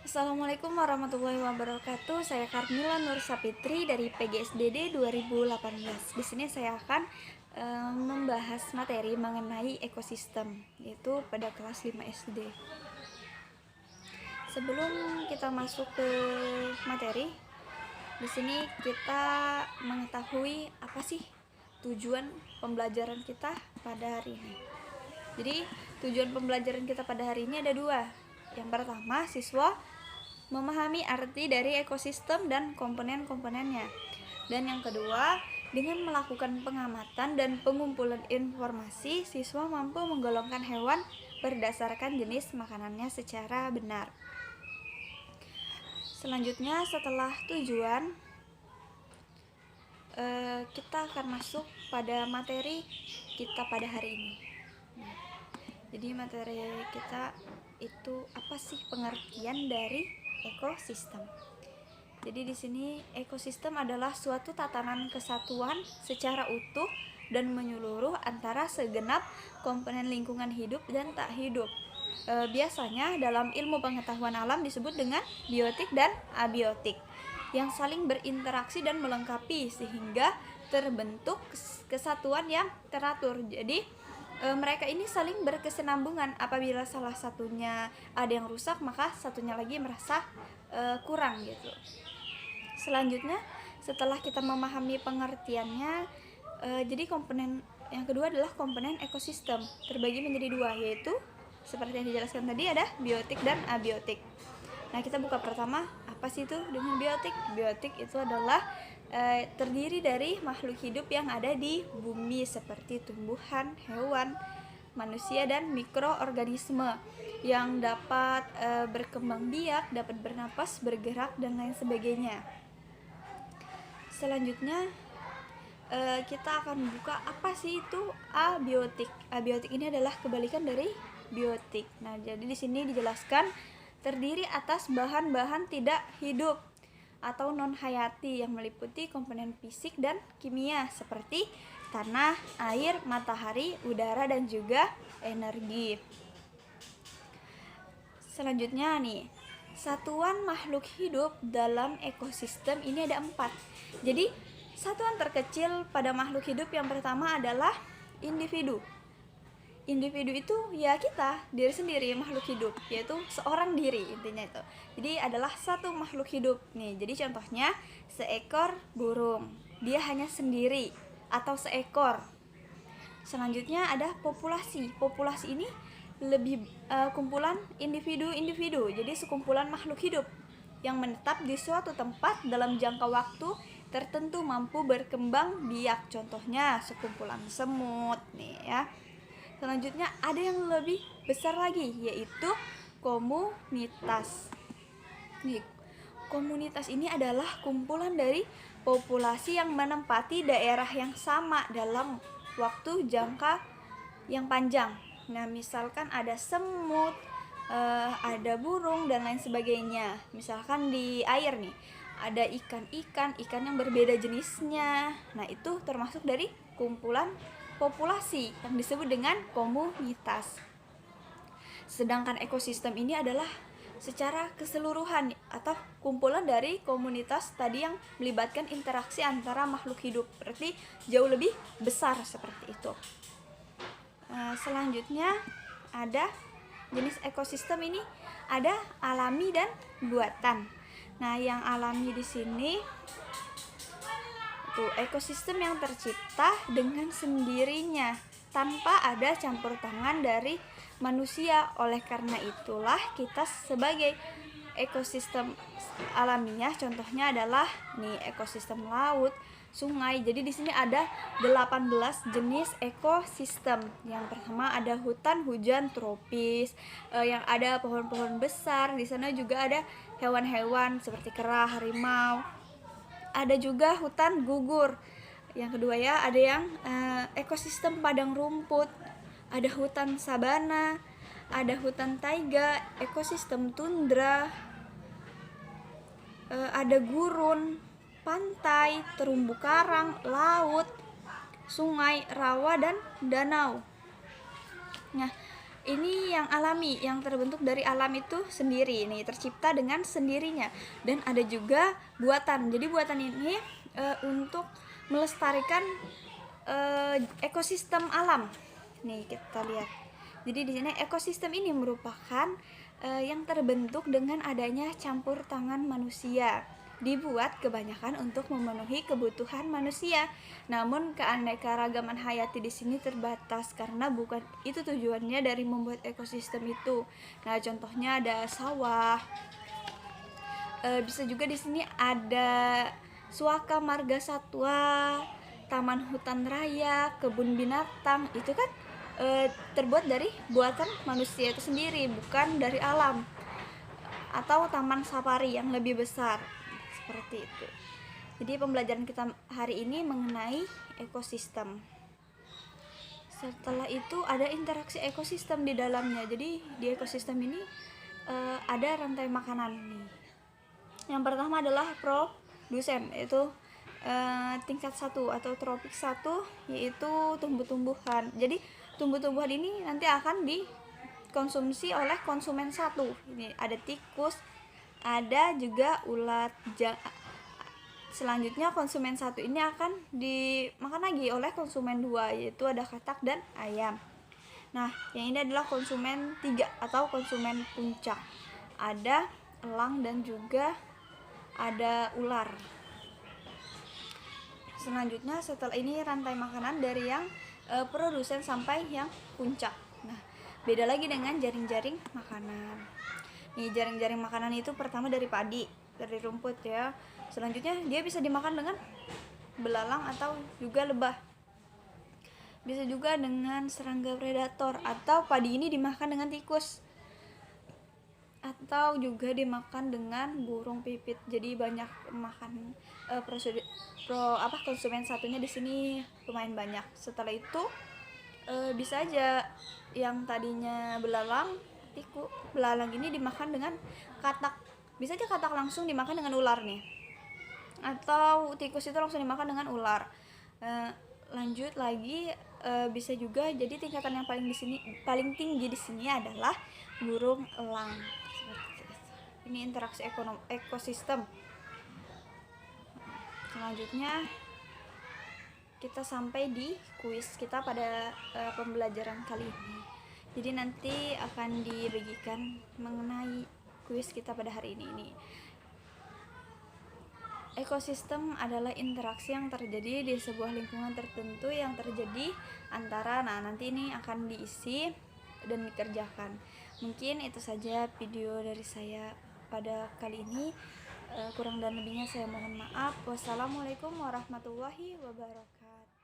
Assalamualaikum warahmatullahi wabarakatuh. Saya Karmila Nur Sapitri dari PGSDD 2018. Di sini saya akan membahas materi mengenai ekosistem, yaitu pada kelas 5 SD. Sebelum kita masuk ke materi, di sini kita mengetahui apa sih tujuan pembelajaran kita pada hari ini. Jadi, tujuan pembelajaran kita pada hari ini ada dua. Yang pertama, siswa memahami arti dari ekosistem dan komponen-komponennya. Dan yang kedua, dengan melakukan pengamatan dan pengumpulan informasi, siswa mampu menggolongkan hewan berdasarkan jenis makanannya secara benar. Selanjutnya, setelah tujuan, kita akan masuk pada materi kita pada hari ini. Jadi materi kita itu apa sih pengertian dari ekosistem? Jadi di sini ekosistem adalah suatu tatanan kesatuan secara utuh dan menyeluruh antara segenap komponen lingkungan hidup dan tak hidup. Biasanya dalam ilmu pengetahuan alam disebut dengan biotik dan abiotik, yang saling berinteraksi dan melengkapi sehingga terbentuk kesatuan yang teratur. Jadi mereka ini saling berkesinambungan. Apabila salah satunya ada yang rusak, maka satunya lagi merasa kurang gitu. Selanjutnya, setelah kita memahami pengertiannya, jadi komponen yang kedua adalah komponen ekosistem, terbagi menjadi dua, yaitu seperti yang dijelaskan tadi ada biotik dan abiotik. Nah, kita buka pertama, apa sih itu dengan biotik? Biotik itu adalah terdiri dari makhluk hidup yang ada di bumi seperti tumbuhan, hewan, manusia, dan mikroorganisme yang dapat berkembang biak, dapat bernapas, bergerak, dan lain sebagainya. Selanjutnya kita akan buka apa sih itu abiotik. Abiotik ini adalah kebalikan dari biotik. Nah, jadi di sini dijelaskan terdiri atas bahan-bahan tidak hidup atau non-hayati yang meliputi komponen fisik dan kimia seperti tanah, air, matahari, udara, dan juga energi. Selanjutnya nih, satuan makhluk hidup dalam ekosistem ini ada 4. Jadi satuan terkecil pada makhluk hidup yang pertama adalah individu. Individu itu ya kita, diri sendiri, makhluk hidup, yaitu seorang diri intinya itu. Jadi adalah satu makhluk hidup nih. Jadi contohnya seekor burung, dia hanya sendiri atau seekor. Selanjutnya ada populasi. Populasi ini lebih kumpulan individu-individu. Jadi sekumpulan makhluk hidup yang menetap di suatu tempat dalam jangka waktu tertentu mampu berkembang biak. Contohnya sekumpulan semut nih ya. Selanjutnya ada yang lebih besar lagi, yaitu komunitas. Nih, komunitas ini adalah kumpulan dari populasi yang menempati daerah yang sama dalam waktu jangka yang panjang. Nah, misalkan ada semut, ada burung, dan lain sebagainya. Misalkan di air nih, ada ikan yang berbeda jenisnya. Nah, itu termasuk dari kumpulan populasi yang disebut dengan komunitas. Sedangkan ekosistem ini adalah secara keseluruhan atau kumpulan dari komunitas tadi yang melibatkan interaksi antara makhluk hidup, berarti jauh lebih besar seperti itu. Selanjutnya ada jenis ekosistem ini ada alami dan buatan. Nah, yang alami di sini ekosistem yang tercipta dengan sendirinya tanpa ada campur tangan dari manusia. Oleh karena itulah kita sebagai ekosistem alamiah contohnya adalah nih ekosistem laut, sungai. Jadi di sini ada 18 jenis ekosistem. Yang pertama ada hutan hujan tropis, yang ada pohon-pohon besar. Di sana juga ada hewan-hewan seperti kera, harimau. Ada juga hutan gugur. Yang kedua ya, ada yang ekosistem padang rumput, ada hutan sabana, ada hutan taiga, ekosistem tundra, ada gurun, pantai, terumbu karang, laut, sungai, rawa, dan danau. Nah, ini yang alami, yang terbentuk dari alam itu sendiri nih, tercipta dengan sendirinya. Dan ada juga buatan. Jadi buatan ini untuk melestarikan ekosistem alam. Nih kita lihat. Jadi di sini ekosistem ini merupakan yang terbentuk dengan adanya campur tangan manusia. Dibuat kebanyakan untuk memenuhi kebutuhan manusia. Namun keanekaragaman hayati di sini terbatas karena bukan itu tujuannya dari membuat ekosistem itu. Nah, contohnya ada sawah. Bisa juga di sini ada suaka marga satwa, taman hutan raya, kebun binatang. Itu kan terbuat dari buatan manusia itu sendiri, bukan dari alam. Atau taman safari yang lebih besar. Seperti itu. Jadi pembelajaran kita hari ini mengenai ekosistem. Setelah itu ada interaksi ekosistem di dalamnya. Jadi di ekosistem ini ada rantai makanan nih. Yang pertama adalah produsen, yaitu tingkat 1 atau tropik 1, yaitu tumbuh-tumbuhan. Jadi tumbuh-tumbuhan ini nanti akan dikonsumsi oleh konsumen 1. Ini ada tikus, ada juga ulat. Selanjutnya konsumen 1 ini akan dimakan lagi oleh konsumen 2, yaitu ada katak dan ayam. Nah, yang ini adalah konsumen 3 atau konsumen puncak. Ada elang dan juga ada ular. Selanjutnya setelah ini rantai makanan dari yang produsen sampai yang puncak. Nah, beda lagi dengan jaring-jaring makanan. Nih, jaring-jaring makanan itu pertama dari padi, dari rumput ya. Selanjutnya dia bisa dimakan dengan belalang atau juga lebah. Bisa juga dengan serangga predator, atau padi ini dimakan dengan tikus. Atau juga dimakan dengan burung pipit. Jadi banyak makan konsumen satunya di sini lumayan banyak. Setelah itu bisa aja yang tadinya belalang ini dimakan dengan katak. Bisa aja katak langsung dimakan dengan ular nih, atau tikus itu langsung dimakan dengan ular. Lanjut lagi, bisa juga jadi tingkatan yang paling tinggi di sini adalah burung elang. Ini interaksi ekosistem. Selanjutnya kita sampai di kuis kita pada pembelajaran kali ini. Jadi nanti akan dibagikan mengenai kuis kita pada hari ini. Ekosistem adalah interaksi yang terjadi di sebuah lingkungan tertentu yang terjadi antara, nanti ini akan diisi dan dikerjakan. Mungkin itu saja video dari saya pada kali ini. Kurang dan lebihnya saya mohon maaf. Wassalamualaikum warahmatullahi wabarakatuh.